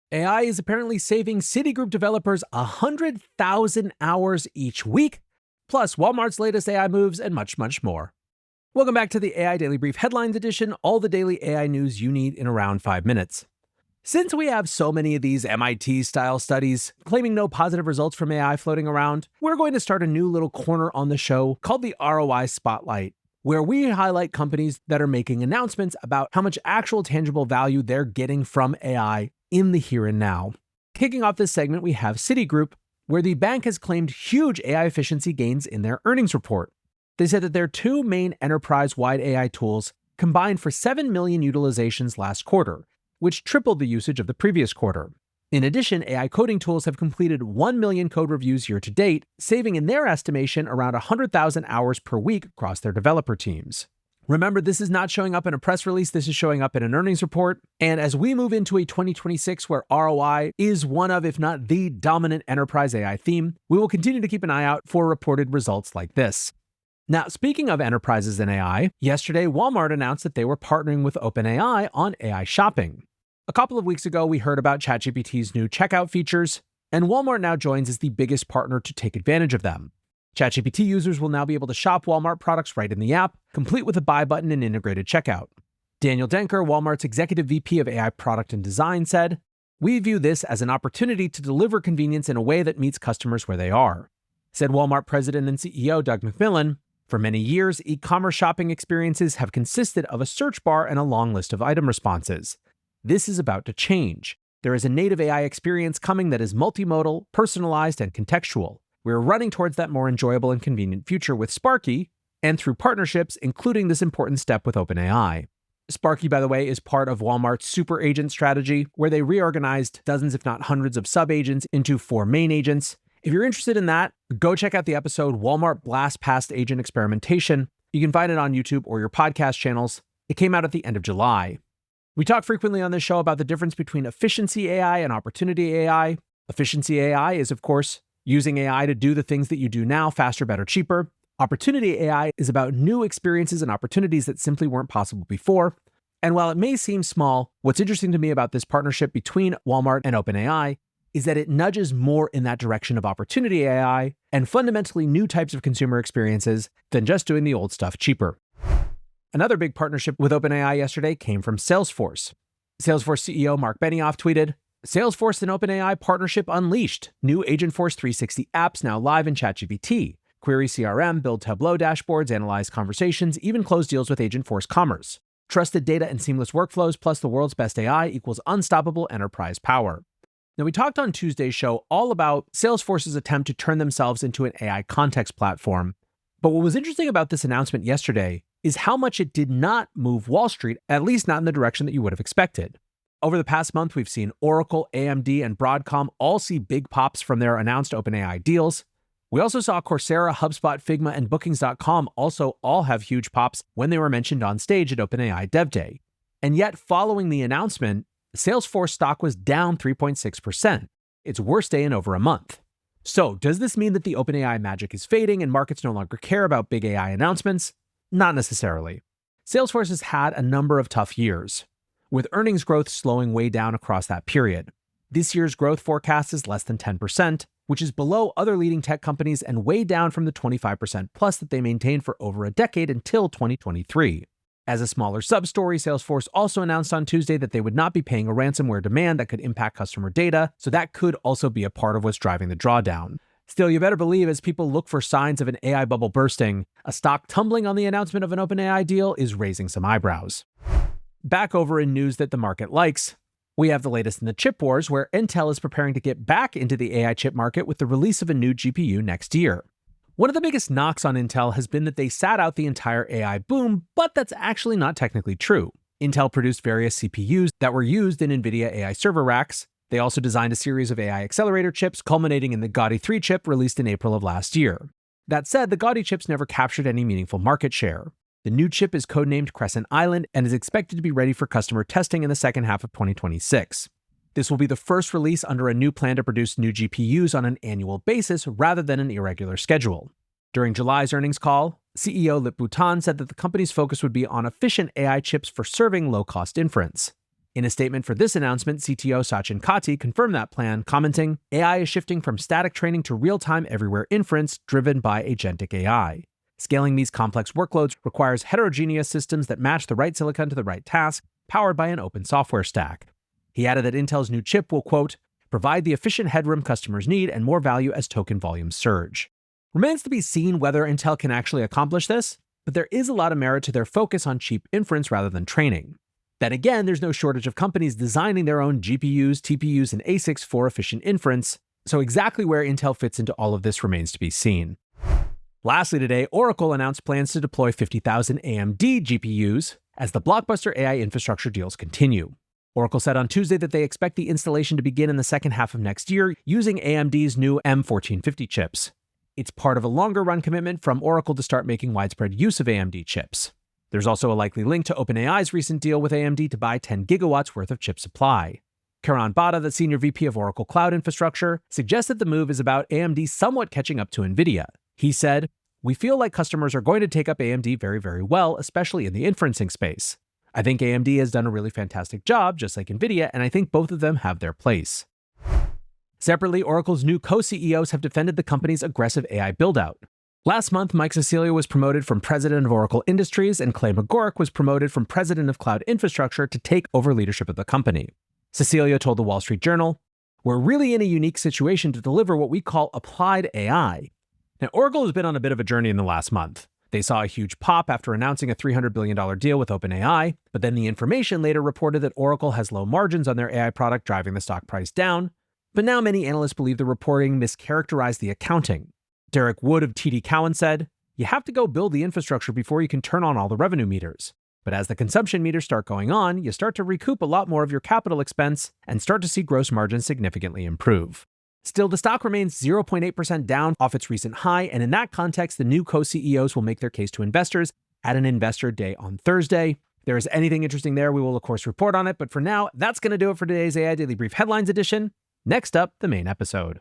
AI is apparently saving Citigroup developers 100,000 hours each week, plus Walmart's latest AI moves and much, much more. Welcome back to the AI Daily Brief Headlines Edition, all the daily AI news you need in around 5 minutes. Since we have so many of these MIT-style studies claiming no positive results from AI floating around, we're going to start a new little corner on the show called the ROI Spotlight, where we highlight companies that are making announcements about how much actual tangible value they're getting from AI in the here and now. Kicking off this segment, we have Citigroup, where the bank has claimed huge AI efficiency gains in their earnings report. They said that their two main enterprise-wide AI tools combined for 7 million utilizations last quarter, which tripled the usage of the previous quarter. In addition, AI coding tools have completed 1 million code reviews year to date, saving in their estimation around 100,000 hours per week across their developer teams. Remember, this is not showing up in a press release, this is showing up in an earnings report. And as we move into a 2026 where ROI is one of, if not the dominant enterprise AI theme, we will continue to keep an eye out for reported results like this. Now, speaking of enterprises and AI, yesterday Walmart announced that they were partnering with OpenAI on AI shopping. A couple of weeks ago, we heard about ChatGPT's new checkout features, and Walmart now joins as the biggest partner to take advantage of them. ChatGPT users will now be able to shop Walmart products right in the app, complete with a buy button and integrated checkout. Daniel Denker, Walmart's executive VP of AI product and design, said, "We view this as an opportunity to deliver convenience in a way that meets customers where they are." Said Walmart president and CEO Doug McMillon, "For many years, e-commerce shopping experiences have consisted of a search bar and a long list of item responses. This is about to change. There is a native AI experience coming that is multimodal, personalized, and contextual. We're running towards that more enjoyable and convenient future with Sparky, and through partnerships, including this important step with OpenAI." Sparky, by the way, is part of Walmart's super agent strategy, where they reorganized dozens, if not hundreds, of sub-agents into 4 main agents. If you're interested in that, go check out the episode Walmart Blast Past Agent Experimentation. You can find it on YouTube or your podcast channels. It came out at the end of July. We talk frequently on this show about the difference between efficiency AI and opportunity AI. Efficiency AI is, of course, using AI to do the things that you do now faster, better, cheaper. Opportunity AI is about new experiences and opportunities that simply weren't possible before. And while it may seem small, what's interesting to me about this partnership between Walmart and OpenAI is that it nudges more in that direction of opportunity AI and fundamentally new types of consumer experiences than just doing the old stuff cheaper. Another big partnership with OpenAI yesterday came from Salesforce. Salesforce CEO Mark Benioff tweeted, "Salesforce and OpenAI partnership unleashed. New AgentForce 360 apps now live in ChatGPT. Query CRM, build Tableau dashboards, analyze conversations, even close deals with AgentForce Commerce. Trusted data and seamless workflows plus the world's best AI equals unstoppable enterprise power." Now, we talked on Tuesday's show all about Salesforce's attempt to turn themselves into an AI context platform. But what was interesting about this announcement yesterday is how much it did not move Wall Street, at least not in the direction that you would have expected. Over the past month, we've seen Oracle, AMD, and Broadcom all see big pops from their announced OpenAI deals. We also saw Coursera, HubSpot, Figma, and Bookings.com also all have huge pops when they were mentioned on stage at OpenAI Dev Day. And yet, following the announcement, Salesforce stock was down 3.6%, its worst day in over a month. So, does this mean that the OpenAI magic is fading and markets no longer care about big AI announcements? Not necessarily. Salesforce has had a number of tough years, with earnings growth slowing way down across that period. This year's growth forecast is less than 10%, which is below other leading tech companies and way down from the 25% plus that they maintained for over a decade until 2023. As a smaller sub-story, Salesforce also announced on Tuesday that they would not be paying a ransomware demand that could impact customer data, so that could also be a part of what's driving the drawdown. Still, you better believe as people look for signs of an AI bubble bursting, a stock tumbling on the announcement of an OpenAI deal is raising some eyebrows. Back over in news that the market likes, we have the latest in the chip wars, where Intel is preparing to get back into the AI chip market with the release of a new GPU next year. One of the biggest knocks on Intel has been that they sat out the entire AI boom, but that's actually not technically true. Intel produced various CPUs that were used in NVIDIA AI server racks. They also designed a series of AI accelerator chips, culminating in the Gaudi 3 chip released in April of last year. That said, the Gaudi chips never captured any meaningful market share. The new chip is codenamed Crescent Island and is expected to be ready for customer testing in the second half of 2026. This will be the first release under a new plan to produce new GPUs on an annual basis rather than an irregular schedule. During July's earnings call, CEO Lip-Bu Tan said that the company's focus would be on efficient AI chips for serving low-cost inference. In a statement for this announcement, CTO Sachin Katti confirmed that plan, commenting, AI is shifting from static training to real-time everywhere inference driven by agentic AI. Scaling these complex workloads requires heterogeneous systems that match the right silicon to the right task, powered by an open software stack. He added that Intel's new chip will, quote, provide the efficient headroom customers need and more value as token volumes surge. Remains to be seen whether Intel can actually accomplish this, but there is a lot of merit to their focus on cheap inference rather than training. Then again, there's no shortage of companies designing their own GPUs, TPUs, and ASICs for efficient inference, so exactly where Intel fits into all of this remains to be seen. Lastly today, Oracle announced plans to deploy 50,000 AMD GPUs as the blockbuster AI infrastructure deals continue. Oracle said on Tuesday that they expect the installation to begin in the second half of next year using AMD's new M1450 chips. It's part of a longer-run commitment from Oracle to start making widespread use of AMD chips. There's also a likely link to OpenAI's recent deal with AMD to buy 10 gigawatts worth of chip supply. Karan Bhatta, the senior VP of Oracle Cloud Infrastructure, suggested the move is about AMD somewhat catching up to NVIDIA. He said, we feel like customers are going to take up AMD very, very well, especially in the inferencing space. I think AMD has done a really fantastic job, just like NVIDIA, and I think both of them have their place. Separately, Oracle's new co-CEOs have defended the company's aggressive AI buildout. Last month, Mike Cecilio was promoted from president of Oracle Industries, and Clay Magoric was promoted from president of Cloud Infrastructure to take over leadership of the company. Cecilio told the Wall Street Journal, we're really in a unique situation to deliver what we call applied AI. Now, Oracle has been on a bit of a journey in the last month. They saw a huge pop after announcing a $300 billion deal with OpenAI, but then the information later reported that Oracle has low margins on their AI product, driving the stock price down. But now many analysts believe the reporting mischaracterized the accounting. Derek Wood of TD Cowen said, you have to go build the infrastructure before you can turn on all the revenue meters. But as the consumption meters start going on, you start to recoup a lot more of your capital expense and start to see gross margins significantly improve. Still, the stock remains 0.8% down off its recent high, and in that context, the new co-CEOs will make their case to investors at an investor day on Thursday. If there is anything interesting there, we will of course report on it, but for now, that's going to do it for today's AI Daily Brief Headlines edition. Next up, the main episode.